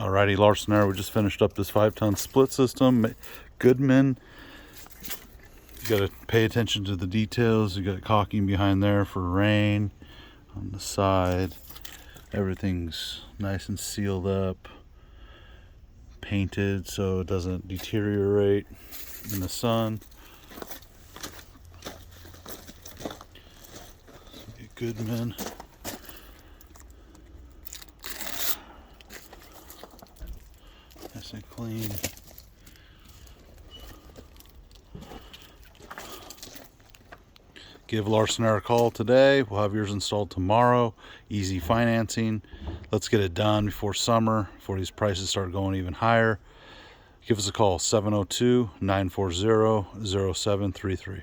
Alrighty, Larson Air, we just finished up this 5-ton split system. Goodman. You got to pay attention to the details. You got caulking behind there for rain. On the side, everything's nice and sealed up, painted so it doesn't deteriorate in the sun. Goodman. Nice and clean. Give Larson Air a call today. We'll have yours installed tomorrow. Easy financing. Let's get it done before summer, before these prices start going even higher. Give us a call, 702-940-0733.